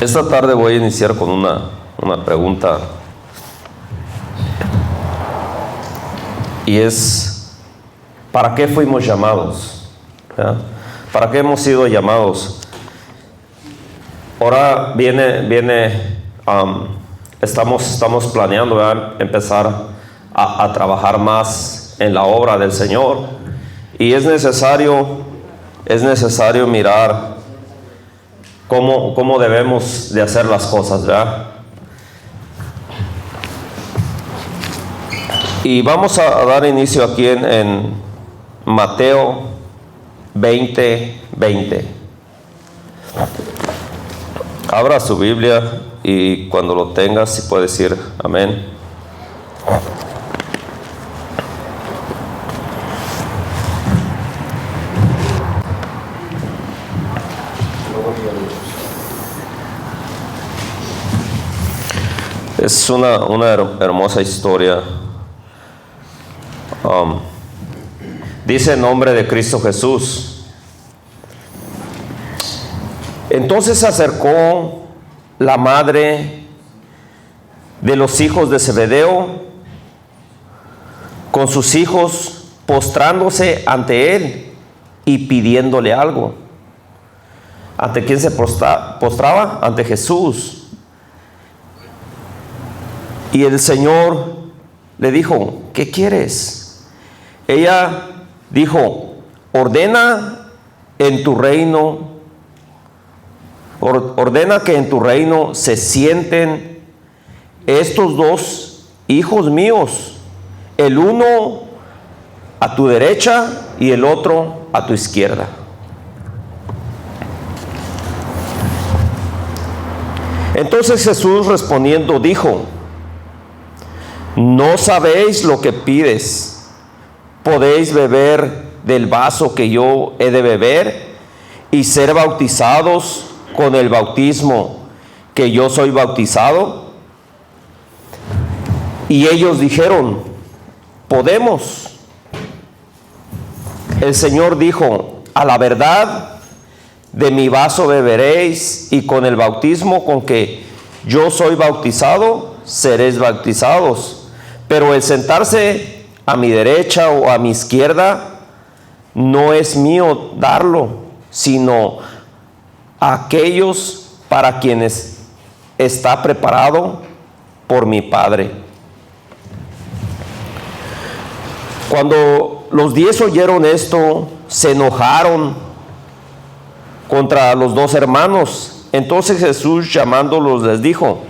Esta tarde voy a iniciar con una pregunta, y es: ¿para qué fuimos llamados? ¿Ya? ¿Para qué hemos sido llamados? Ahora estamos planeando, ¿verdad?, empezar a trabajar más en la obra del Señor, y es necesario mirar cómo debemos de hacer las cosas, ¿verdad? Y vamos a dar inicio aquí en Mateo 20:20. Abra su Biblia y cuando lo tengas, si puede decir amén. Es una hermosa historia. Dice en nombre de Cristo Jesús. Entonces se acercó la madre de los hijos de Zebedeo con sus hijos, postrándose ante él y pidiéndole algo. ¿Ante quién se postraba? Ante Jesús. Y el Señor le dijo: ¿qué quieres? Ella dijo: ordena que en tu reino se sienten estos dos hijos míos, el uno a tu derecha y el otro a tu izquierda. Entonces Jesús respondiendo dijo: no sabéis lo que pides. ¿Podéis beber del vaso que yo he de beber y ser bautizados con el bautismo que yo soy bautizado? Y ellos dijeron: podemos. El Señor dijo: a la verdad, de mi vaso beberéis, y con el bautismo con que yo soy bautizado seréis bautizados. Pero el sentarse a mi derecha o a mi izquierda no es mío darlo, sino a aquellos para quienes está preparado por mi Padre. Cuando los 10 oyeron esto, se enojaron contra los dos hermanos. Entonces Jesús, llamándolos, les dijo: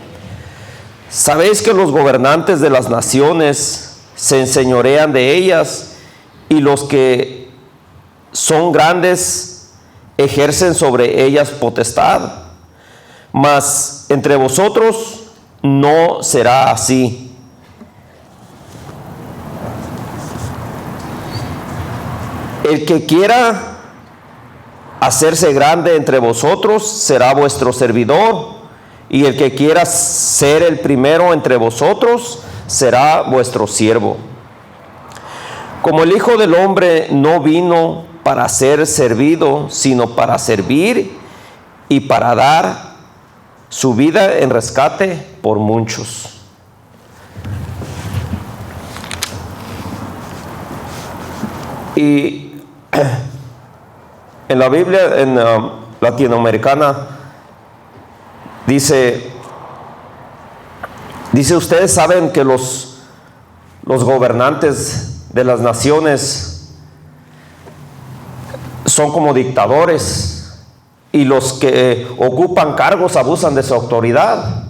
¿sabéis que los gobernantes de las naciones se enseñorean de ellas, y los que son grandes ejercen sobre ellas potestad? Mas entre vosotros no será así. El que quiera hacerse grande entre vosotros será vuestro servidor, y el que quiera ser el primero entre vosotros será vuestro siervo. Como el Hijo del Hombre no vino para ser servido, sino para servir y para dar su vida en rescate por muchos. Y en la Biblia, en latinoamericana, dice, ustedes saben que los gobernantes de las naciones son como dictadores, y los que ocupan cargos abusan de su autoridad.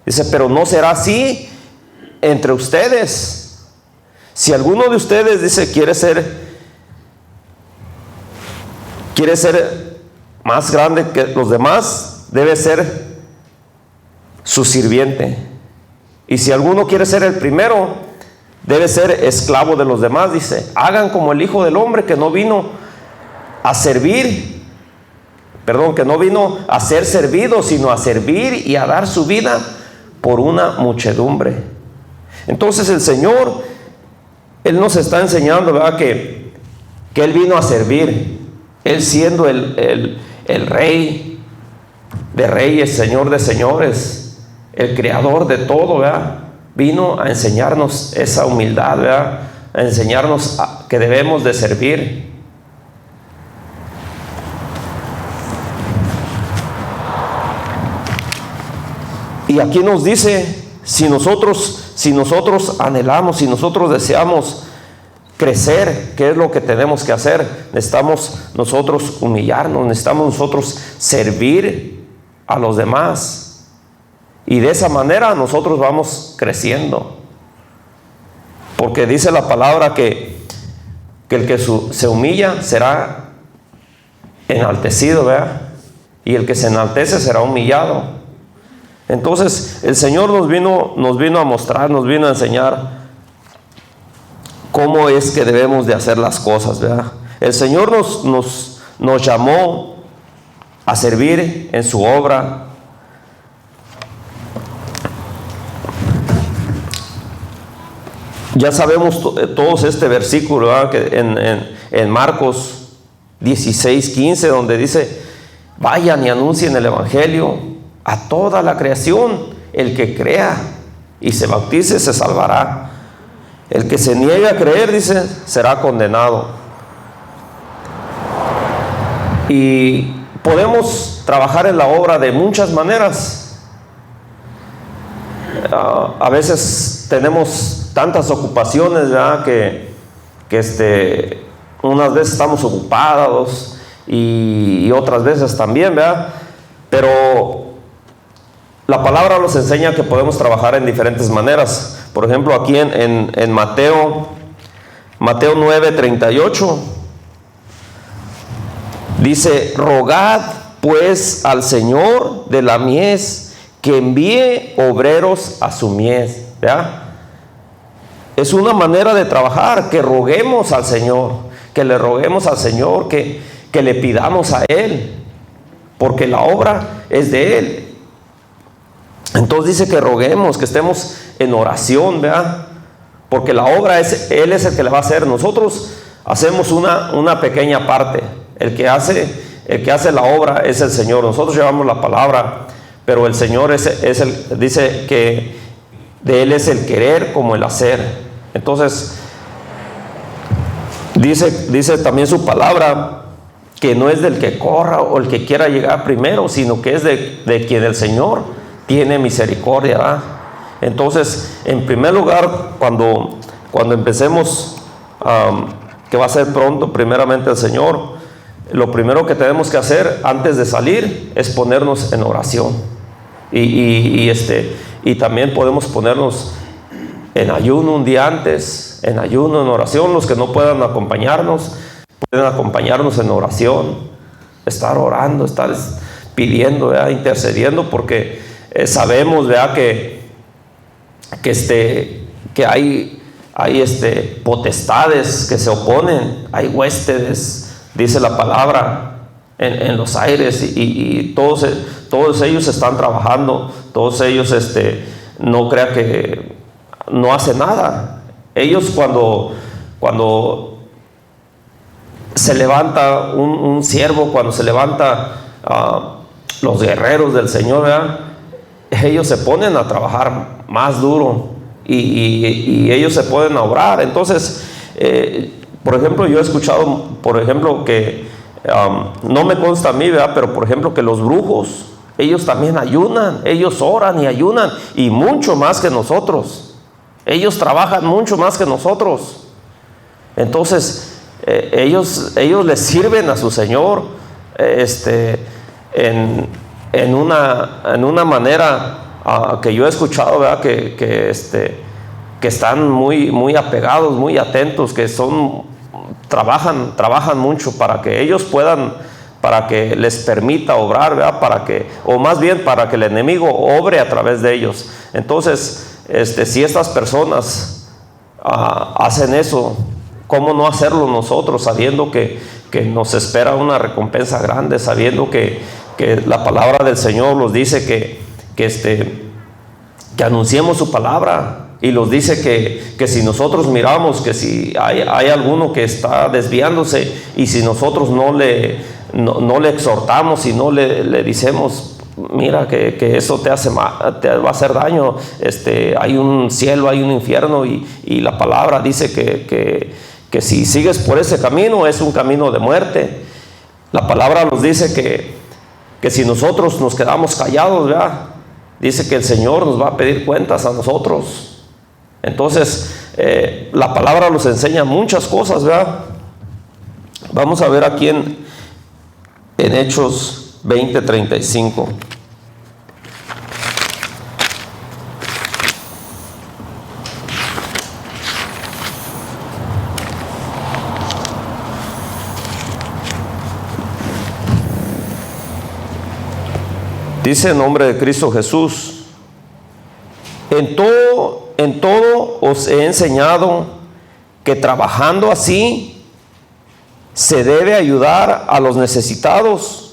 Dice: pero no será así entre ustedes. Si alguno de ustedes, dice, quiere ser más grande que los demás, debe ser su sirviente. Y si alguno quiere ser el primero, debe ser esclavo de los demás. Dice: hagan como el Hijo del Hombre, que no vino a ser servido, sino a servir y a dar su vida por una muchedumbre. Entonces el Señor, Él nos está enseñando, ¿verdad?, que Él vino a servir. Él siendo el rey de reyes, Señor de señores, el creador de todo, ¿verdad? Vino a enseñarnos esa humildad, ¿verdad? A enseñarnos que debemos de servir. Y aquí nos dice, si nosotros anhelamos, si nosotros deseamos crecer, ¿qué es lo que tenemos que hacer? Necesitamos nosotros humillarnos, necesitamos nosotros servir a los demás. Y de esa manera nosotros vamos creciendo. Porque dice la palabra que el que se humilla será enaltecido, ¿verdad? Y el que se enaltece será humillado. Entonces el Señor nos vino a mostrar, nos vino a enseñar cómo es que debemos de hacer las cosas, ¿verdad? El Señor nos llamó a servir en su obra. Ya sabemos todos este versículo, ¿verdad? Que en Marcos 16:15, donde dice: vayan y anuncien el evangelio a toda la creación. El que crea y se bautice se salvará. El que se niegue a creer, dice, será condenado. Y podemos trabajar en la obra de muchas maneras. A veces tenemos tantas ocupaciones, ¿verdad? Que unas veces estamos ocupados y otras veces también, ¿verdad? Pero la palabra nos enseña que podemos trabajar en diferentes maneras. Por ejemplo, aquí en Mateo 9:38 dice: rogad pues al Señor de la mies que envíe obreros a su mies. ¿Ya? Es una manera de trabajar, que roguemos al Señor, que le roguemos al Señor, que le pidamos a Él, porque la obra es de Él. Entonces dice que roguemos, que estemos en oración, ¿verdad? Porque la obra Él es el que la va a hacer. Nosotros hacemos una pequeña parte. El que hace la obra es el Señor. Nosotros llevamos la palabra, pero el Señor dice que de Él es el querer como el hacer. Entonces dice también su palabra que no es del que corra o el que quiera llegar primero, sino que es de quien el Señor tiene misericordia, ¿verdad? Entonces, en primer lugar, cuando empecemos, que va a ser pronto, primeramente el Señor, lo primero que tenemos que hacer antes de salir es ponernos en oración. Y también podemos ponernos en ayuno un día antes, en ayuno, en oración. Los que no puedan acompañarnos, pueden acompañarnos en oración, estar orando, estar pidiendo, ¿verdad? Intercediendo, porque sabemos, ¿verdad? que hay potestades que se oponen, hay huéspedes, dice la palabra, en los aires, y todos ellos están trabajando, todos ellos no crea que no hacen nada. Ellos cuando se levanta un siervo, cuando se levanta los guerreros del Señor, ¿verdad? Ellos se ponen a trabajar más duro y ellos se ponen a orar. Entonces, por ejemplo, yo he escuchado, por ejemplo, que no me consta a mí, ¿verdad? Pero por ejemplo, que los brujos, ellos también ayunan, ellos oran y ayunan, y mucho más que nosotros. Ellos trabajan mucho más que nosotros. Entonces, ellos les sirven a su Señor en una manera que yo he escuchado, ¿verdad? Que están muy apegados, muy atentos, que trabajan mucho para que ellos puedan, para que les permita obrar, ¿verdad? O más bien para que el enemigo obre a través de ellos. Entonces, si estas personas hacen eso, ¿cómo no hacerlo nosotros, sabiendo que nos espera una recompensa grande, sabiendo que la palabra del Señor nos dice que anunciemos su palabra, y nos dice que si nosotros miramos que si hay alguno que está desviándose, y si nosotros no le exhortamos y no le decimos mira que eso te va a hacer daño, hay un cielo, hay un infierno, y la palabra dice que si sigues por ese camino es un camino de muerte. La palabra nos dice que si nosotros nos quedamos callados, ¿verdad?, dice que el Señor nos va a pedir cuentas a nosotros. Entonces la palabra nos enseña muchas cosas, ¿verdad? Vamos a ver aquí en Hechos 20:35. Dice en nombre de Cristo Jesús: en todo os he enseñado que trabajando así se debe ayudar a los necesitados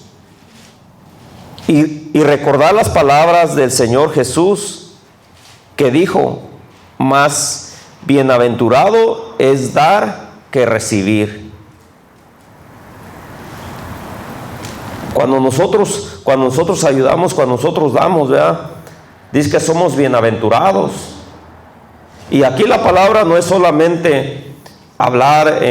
y recordar las palabras del Señor Jesús, que dijo: más bienaventurado es dar que recibir. Cuando nosotros ayudamos, cuando nosotros damos, ¿verdad?, dice que somos bienaventurados. Y aquí la palabra no es solamente hablar,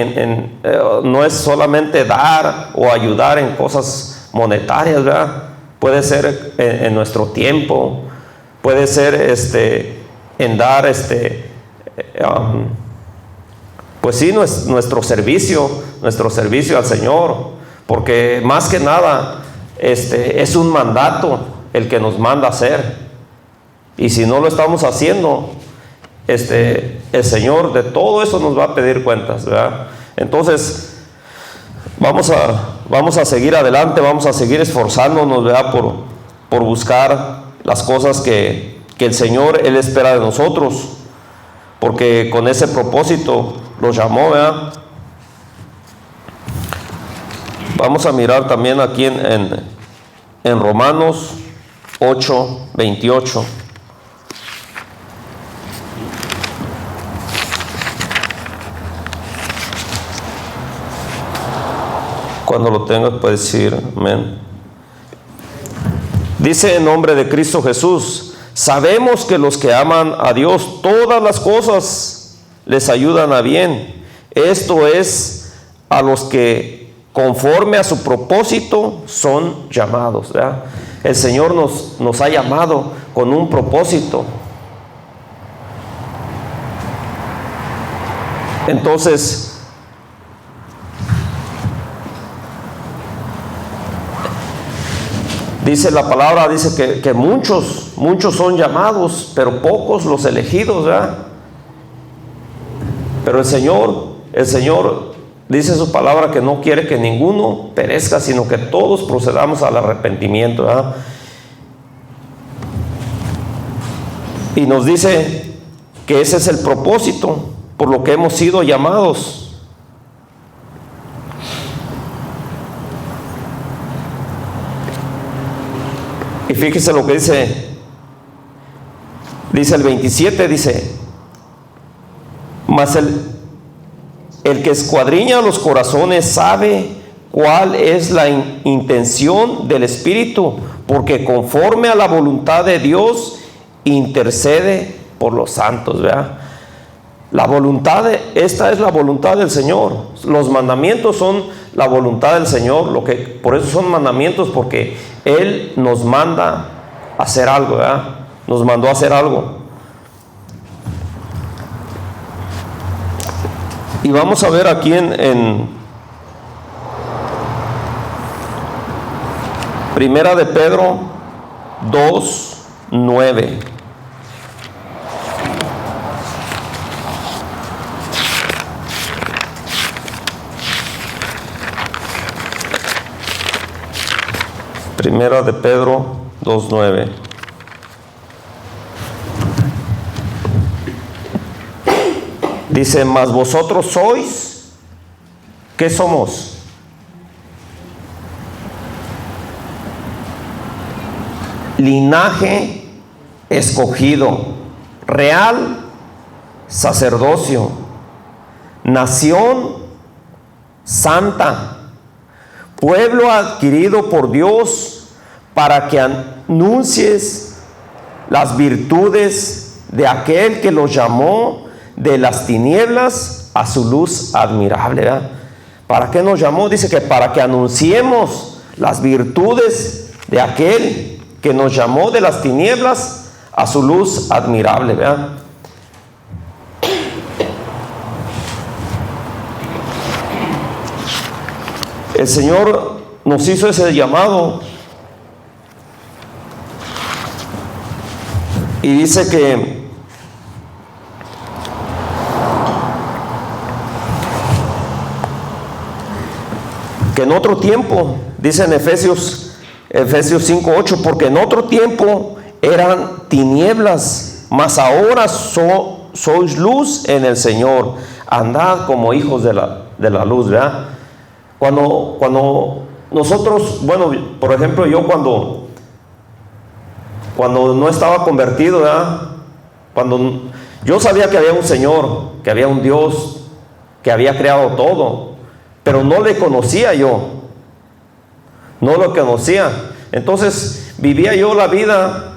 no es solamente dar o ayudar en cosas monetarias, ¿verdad? Puede ser en nuestro tiempo, puede ser en dar pues sí, nuestro servicio al Señor. Porque más que nada es un mandato el que nos manda a hacer, y si no lo estamos haciendo, el Señor de todo eso nos va a pedir cuentas, ¿verdad? Entonces vamos a seguir adelante, vamos a seguir esforzándonos, ¿verdad?, por buscar las cosas que el Señor, Él espera de nosotros, porque con ese propósito los llamó, ¿verdad? Vamos a mirar también aquí en Romanos 8:28. Cuando lo tengas puedes decir amén. Dice en nombre de Cristo Jesús: sabemos que los que aman a Dios, todas las cosas les ayudan a bien. Esto es, a los que conforme a su propósito son llamados, ¿verdad? El Señor nos ha llamado con un propósito. Entonces, dice la palabra, dice que muchos son llamados, pero pocos los elegidos, ¿verdad? Pero el Señor dice su palabra que no quiere que ninguno perezca, sino que todos procedamos al arrepentimiento, ¿verdad? Y nos dice que ese es el propósito por lo que hemos sido llamados. Y fíjese lo que dice el 27, dice: mas el que escuadriña los corazones sabe cuál es la intención del Espíritu, porque conforme a la voluntad de Dios intercede por los santos, ¿verdad? Esta es la voluntad del Señor. Los mandamientos son la voluntad del Señor, por eso son mandamientos, porque Él nos manda a hacer algo, ¿verdad? Nos mandó a hacer algo. Y vamos a ver aquí en Primera de Pedro 2:9. Primera de Pedro 2:9. Dice: mas vosotros sois, ¿qué somos? Linaje escogido, real sacerdocio, nación santa, pueblo adquirido por Dios, para que anuncies las virtudes de aquel que los llamó de las tinieblas a su luz admirable, ¿verdad? ¿Para qué nos llamó? Dice que para que anunciemos las virtudes de aquel que nos llamó de las tinieblas a su luz admirable, ¿verdad? El Señor nos hizo ese llamado y dice que en otro tiempo, dice en Efesios 5:8, porque en otro tiempo eran tinieblas, mas ahora sois luz en el Señor. Andad como hijos de la luz, ¿verdad? Cuando nosotros, bueno, por ejemplo, yo cuando no estaba convertido, ¿verdad? Cuando yo sabía que había un Señor, que había un Dios, que había creado todo, pero no le conocía yo, no lo conocía. Entonces vivía yo la vida,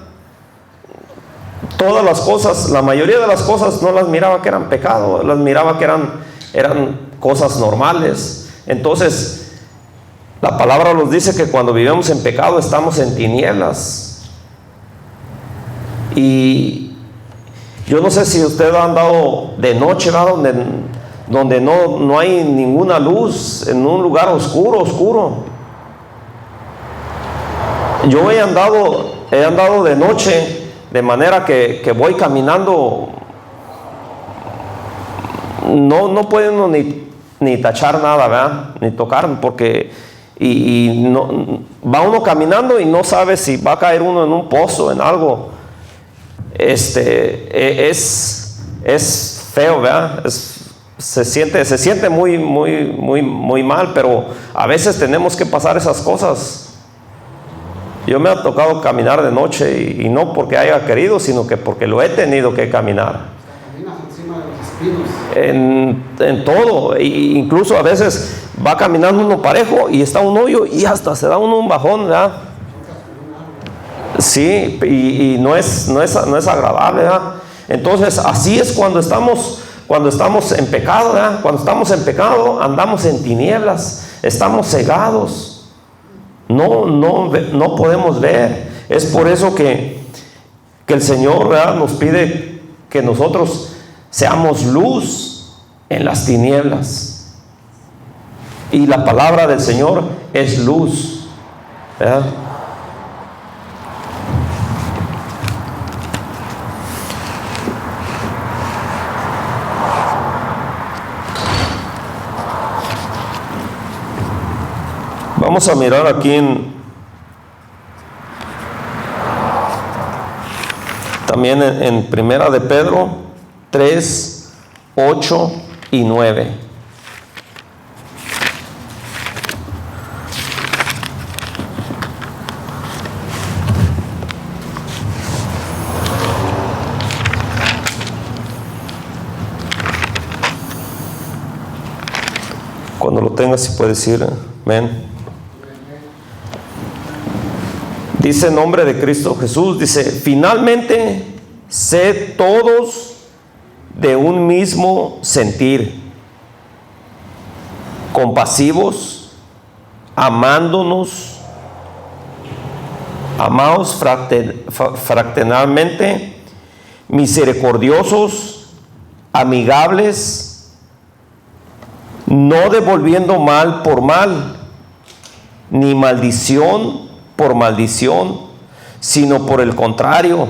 todas las cosas, la mayoría de las cosas no las miraba que eran pecado, las miraba que eran cosas normales. Entonces la palabra nos dice que cuando vivimos en pecado estamos en tinieblas. Y yo no sé si usted ha andado de noche, ¿verdad? Donde no hay ninguna luz, en un lugar oscuro. Yo he andado de noche, de manera que voy caminando, no puede uno ni tachar nada, ¿verdad? Ni tocar, porque no, va uno caminando y no sabe si va a caer uno en un pozo, en algo. Es feo, ¿verdad? Se siente muy mal, pero a veces tenemos que pasar esas cosas. Yo me ha tocado caminar de noche y no porque haya querido, sino que porque lo he tenido que caminar. Caminas encima de los espinos. En todo, e incluso a veces va caminando uno parejo y está un hoyo y hasta se da uno un bajón, ¿verdad? Sí, y no es agradable, ¿verdad? Entonces así es cuando estamos en pecado, ¿verdad? Cuando estamos en pecado andamos en tinieblas, estamos cegados. No podemos ver. Es por eso que el Señor, ¿verdad?, nos pide que nosotros seamos luz en las tinieblas. Y la palabra del Señor es luz, ¿verdad? Vamos a mirar aquí también en Primera de Pedro 3, 8 y 9. Cuando lo tengas, si puedes decir amén. Dice en nombre de Cristo Jesús, dice: finalmente, sed todos de un mismo sentir, compasivos, amaos fraternalmente, misericordiosos, amigables, no devolviendo mal por mal, ni maldición por maldición, sino por el contrario,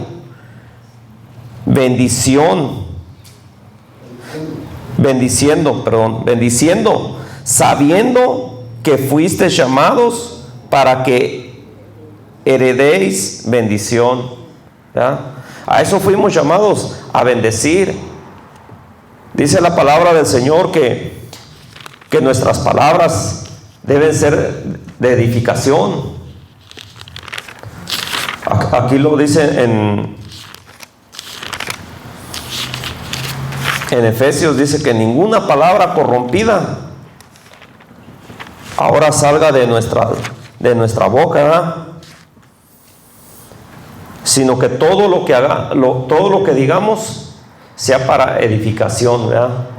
bendiciendo, sabiendo que fuisteis llamados para que heredéis bendición, ¿verdad? A eso fuimos llamados, a bendecir. Dice la palabra del Señor que nuestras palabras deben ser de edificación. Aquí lo dice en Efesios, dice que ninguna palabra corrompida ahora salga de nuestra boca, ¿verdad? sino que todo lo que digamos sea para edificación, ¿verdad?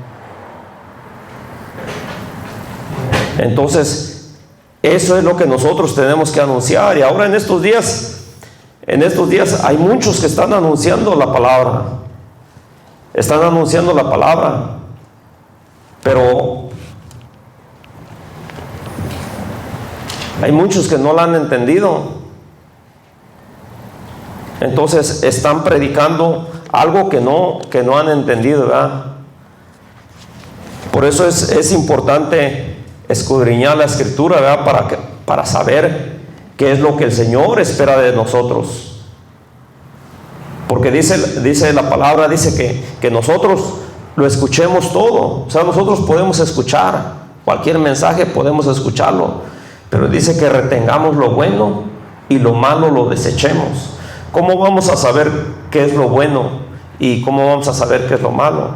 Entonces, eso es lo que nosotros tenemos que anunciar. Y ahora en estos días hay muchos que están anunciando la palabra. Están anunciando la palabra. Pero hay muchos que no la han entendido. Entonces están predicando algo que no han entendido, ¿verdad? Por eso es importante escudriñar la Escritura, ¿verdad? Para saber qué es lo que el Señor espera de nosotros. Porque dice la palabra, dice que nosotros lo escuchemos todo. O sea, nosotros podemos escuchar cualquier mensaje, podemos escucharlo, pero dice que retengamos lo bueno y lo malo lo desechemos. ¿Cómo vamos a saber qué es lo bueno y cómo vamos a saber qué es lo malo?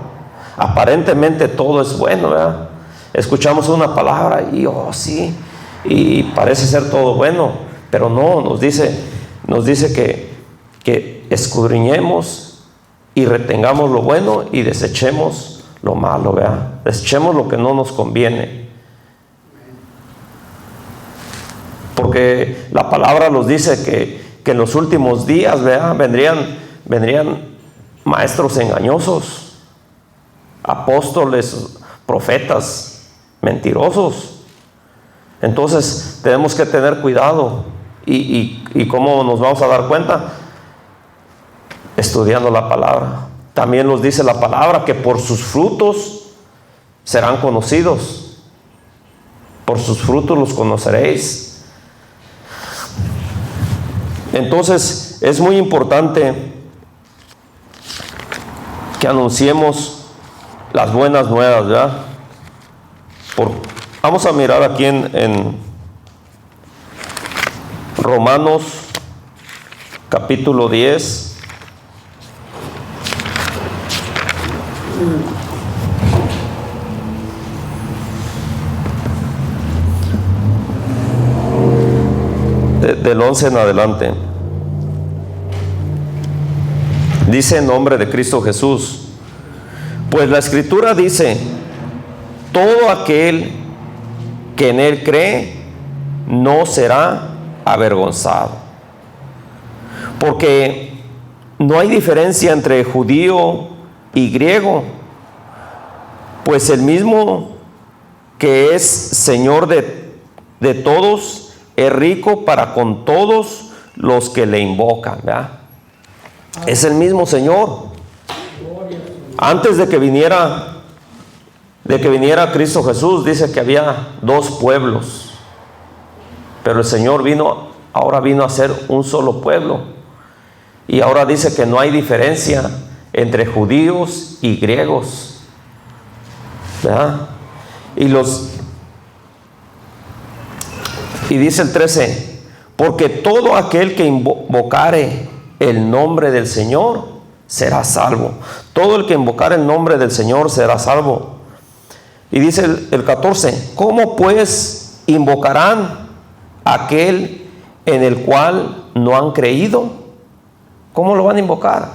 Aparentemente todo es bueno, ¿verdad? Escuchamos una palabra y sí, y parece ser todo bueno, pero no, nos dice que escudriñemos y retengamos lo bueno y desechemos lo malo, ¿verdad? Desechemos lo que no nos conviene. Porque la palabra nos dice que en los últimos días, ¿verdad? vendrían maestros engañosos, apóstoles, profetas mentirosos. Entonces tenemos que tener cuidado. ¿Y cómo nos vamos a dar cuenta? Estudiando la palabra. También nos dice la palabra que por sus frutos serán conocidos. Por sus frutos los conoceréis. Entonces es muy importante que anunciemos las buenas nuevas, ¿verdad? Vamos a mirar aquí en Romanos capítulo 10. Del 11 en adelante. Dice en nombre de Cristo Jesús: pues la Escritura dice: todo aquel que en Él cree no será avergonzado. Porque no hay diferencia entre judío y griego, pues el mismo que es Señor de todos es rico para con todos los que le invocan, ¿verdad? Es el mismo Señor. Antes de que viniera Cristo Jesús, dice que había dos pueblos, pero el Señor ahora vino a ser un solo pueblo. Y ahora dice que no hay diferencia entre judíos y griegos, ¿verdad? Y dice el 13: porque todo aquel que invocare el nombre del Señor será salvo. Todo el que invocare el nombre del Señor será salvo. Y dice el 14: ¿cómo pues invocarán aquel en el cual no han creído? ¿Cómo lo van a invocar?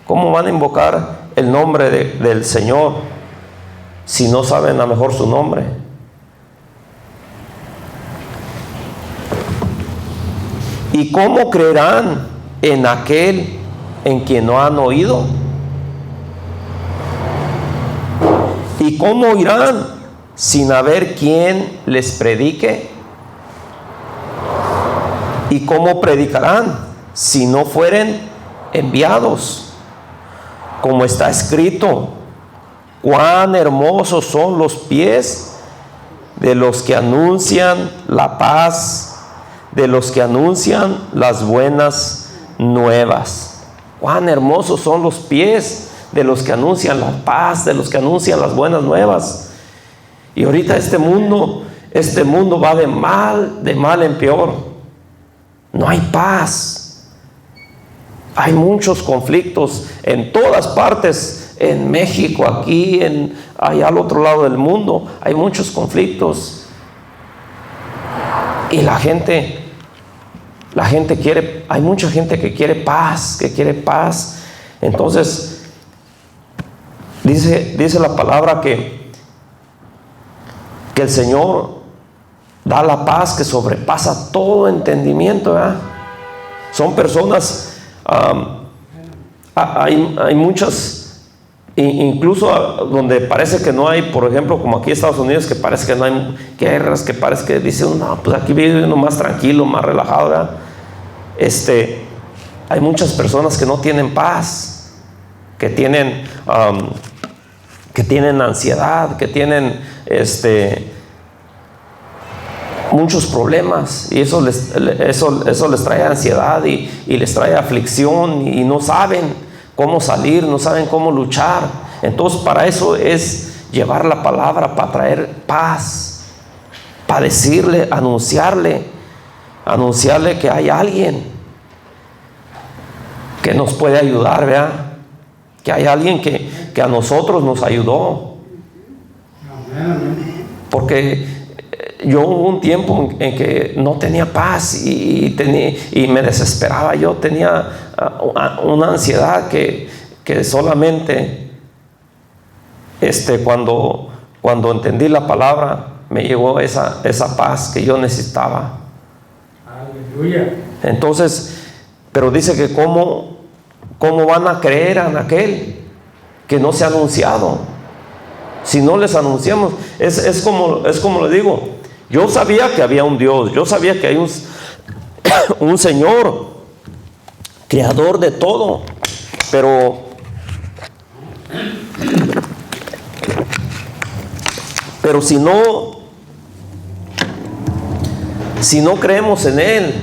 ¿Cómo van a invocar el nombre del Señor si no saben a lo mejor su nombre? ¿Y cómo creerán en aquel en quien no han oído? ¿Y cómo oirán sin haber quien les predique? ¿Y cómo predicarán si no fueren enviados? Como está escrito: cuán hermosos son los pies de los que anuncian la paz, de los que anuncian las buenas nuevas. Cuán hermosos son los pies de los que anuncian la paz, de los que anuncian las buenas nuevas. Y ahorita este mundo va de mal en peor. No hay paz. Hay muchos conflictos en todas partes, en México, aquí, allá al otro lado del mundo, hay muchos conflictos. Y la gente La gente quiere, hay mucha gente que quiere paz, Entonces, dice la palabra que el Señor da la paz que sobrepasa todo entendimiento, ¿verdad? Son personas, hay muchas, incluso donde parece que no hay, por ejemplo, como aquí en Estados Unidos, que parece que no hay guerras, que parece que dice uno, no, pues aquí vive uno más tranquilo, más relajado, ¿verdad? Hay muchas personas que no tienen paz, que tienen ansiedad, que tienen muchos problemas, y eso les trae ansiedad y les trae aflicción, y no saben cómo salir, no saben cómo luchar. Entonces, para eso es llevar la palabra, para traer paz, para decirle, anunciarle que hay alguien que nos puede ayudar, ¿verdad? Que hay alguien que a nosotros nos ayudó. Porque yo hubo un tiempo en que no tenía paz y me desesperaba. Yo tenía una ansiedad que solamente cuando entendí la palabra me llegó esa paz que yo necesitaba. Aleluya. Entonces, pero dice que cómo van a creer en aquel que no se ha anunciado. Si no les anunciamos, es como le digo, yo sabía que había un Dios, yo sabía que hay un Señor, creador de todo, pero si no creemos en Él,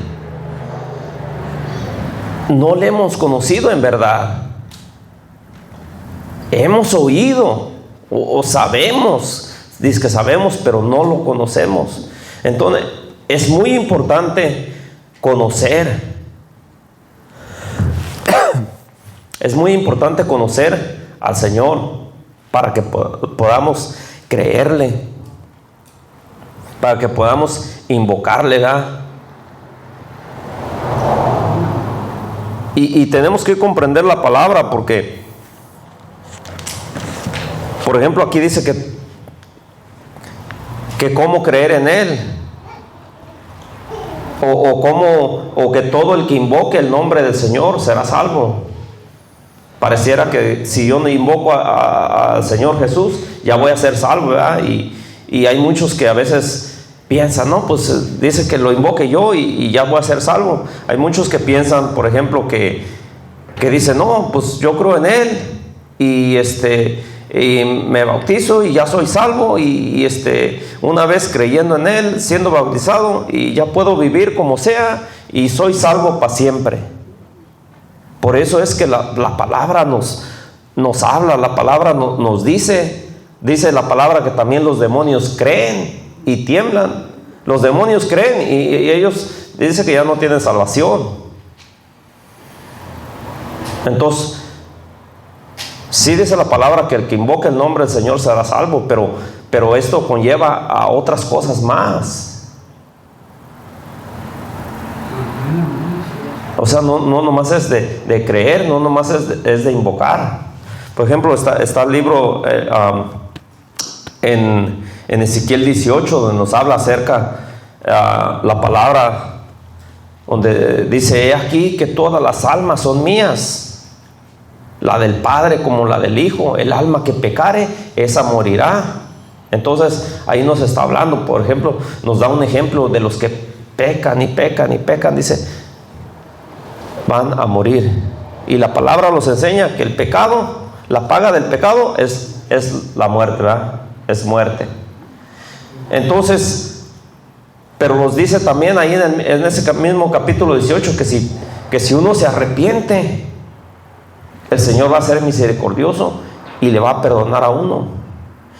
no le hemos conocido en verdad. Hemos oído o sabemos, dice que sabemos, pero no lo conocemos. Entonces, es muy importante conocer. Es muy importante conocer al Señor para que podamos creerle, para que podamos invocarle, ¿verdad? Y tenemos que comprender la palabra, porque, por ejemplo, aquí dice que cómo creer en Él, o que todo el que invoque el nombre del Señor será salvo. Pareciera que si yo no invoco al Señor Jesús, ya voy a ser salvo, ¿verdad? Y hay muchos que a veces piensan, no, pues dice que lo invoque yo y ya voy a ser salvo. Hay muchos que piensan, por ejemplo, que dicen, no, pues yo creo en Él y me bautizo y ya soy salvo, y una vez creyendo en Él, siendo bautizado, y ya puedo vivir como sea y soy salvo para siempre. Por eso es que la palabra nos habla, la palabra nos dice la palabra que también los demonios creen y tiemblan. Los demonios creen y ellos dicen que ya no tienen salvación. Entonces, sí dice la palabra que el que invoque el nombre del Señor será salvo, pero esto conlleva a otras cosas más. O sea, no nomás es de creer, no nomás es de invocar. Por ejemplo, está el libro en Ezequiel 18, donde nos habla acerca la palabra, donde dice: he aquí que todas las almas son mías, la del Padre como la del Hijo. El alma que pecare, esa morirá. Entonces ahí nos está hablando, por ejemplo, nos da un ejemplo de los que pecan y pecan y pecan. Dice, van a morir. Y la palabra nos enseña que el pecado, la paga del pecado es la muerte, ¿verdad? Es muerte. Entonces, pero nos dice también ahí en ese mismo capítulo 18 que si uno se arrepiente, el Señor va a ser misericordioso y le va a perdonar a uno.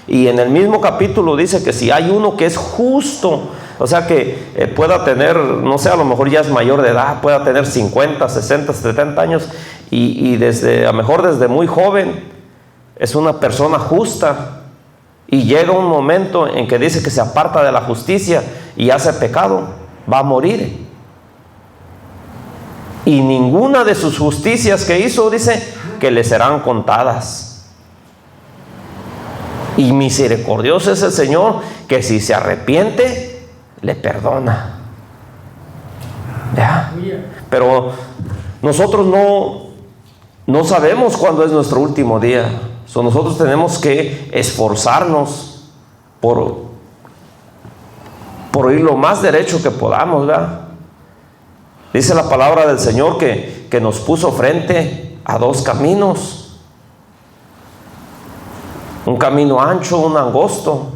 Y en el mismo capítulo dice que si hay uno que es justo, o sea que pueda tener, no sé, a lo mejor ya es mayor de edad, pueda tener 50, 60, 70 años y a lo mejor desde muy joven es una persona justa, y llega un momento en que dice que se aparta de la justicia y hace pecado, va a morir. y ninguna de sus justicias que hizo, dice, que le serán contadas. Y misericordioso es el Señor, que si se arrepiente, le perdona. ¿Ya? Pero nosotros no sabemos cuándo es nuestro último día. Nosotros tenemos que esforzarnos por ir lo más derecho que podamos, ¿verdad? Dice la palabra del Señor que nos puso frente a dos caminos. Un camino ancho, un angosto.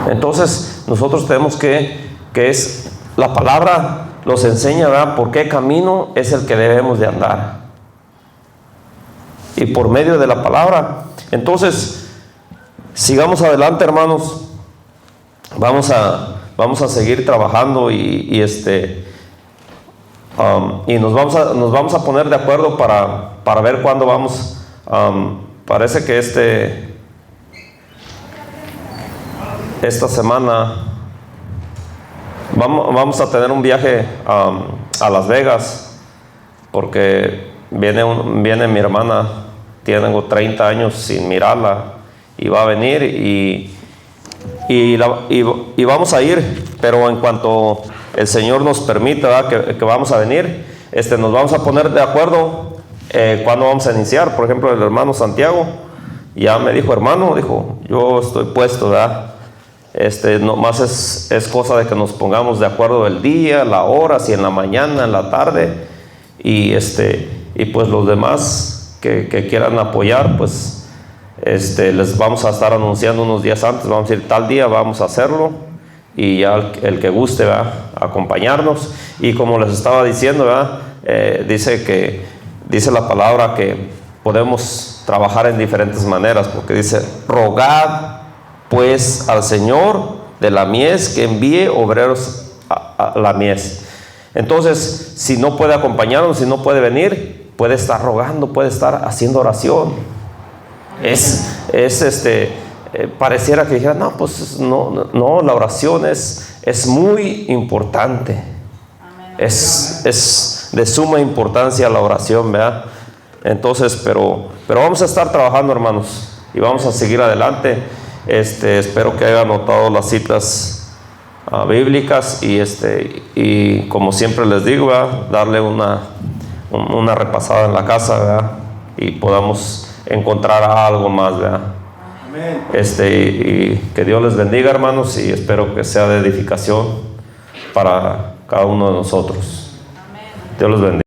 Entonces nosotros tenemos que es la palabra nos enseña, ¿verdad?, por qué camino es el que debemos de andar. Y por medio de la palabra. Entonces, sigamos adelante, hermanos. Vamos a seguir trabajando y nos vamos a poner de acuerdo para ver cuándo vamos. Parece que esta semana vamos a tener un viaje a Las Vegas, porque viene mi hermana. Tengo 30 años sin mirarla y va a venir y vamos a ir, pero en cuanto el Señor nos permita que vamos a venir, nos vamos a poner de acuerdo cuándo vamos a iniciar. Por ejemplo, el hermano Santiago ya me dijo, hermano, dijo, yo estoy puesto, ¿verdad? Nomás es cosa de que nos pongamos de acuerdo el día, la hora, si en la mañana, en la tarde, y pues los demás que quieran apoyar, pues les vamos a estar anunciando unos días antes. Vamos a decir, tal día vamos a hacerlo, y ya el que guste va a acompañarnos. Y como les estaba diciendo, ¿verdad? Dice la palabra que podemos trabajar en diferentes maneras, porque dice, rogad pues al Señor de la mies que envíe obreros a la mies. Entonces, si no puede acompañarnos, si no puede venir, puede estar rogando, puede estar haciendo oración. Pareciera que dijera, no, pues no, la oración es muy importante. Es de suma importancia la oración, ¿verdad? Entonces, pero vamos a estar trabajando, hermanos, y vamos a seguir adelante. Espero que hayan notado las citas bíblicas y como siempre les digo, ¿verdad?, darle una repasada en la casa, ¿verdad?, y podamos encontrar algo más, ¿verdad? Amén. Y que Dios les bendiga, hermanos, y espero que sea de edificación para cada uno de nosotros. Amén. Dios los bendiga.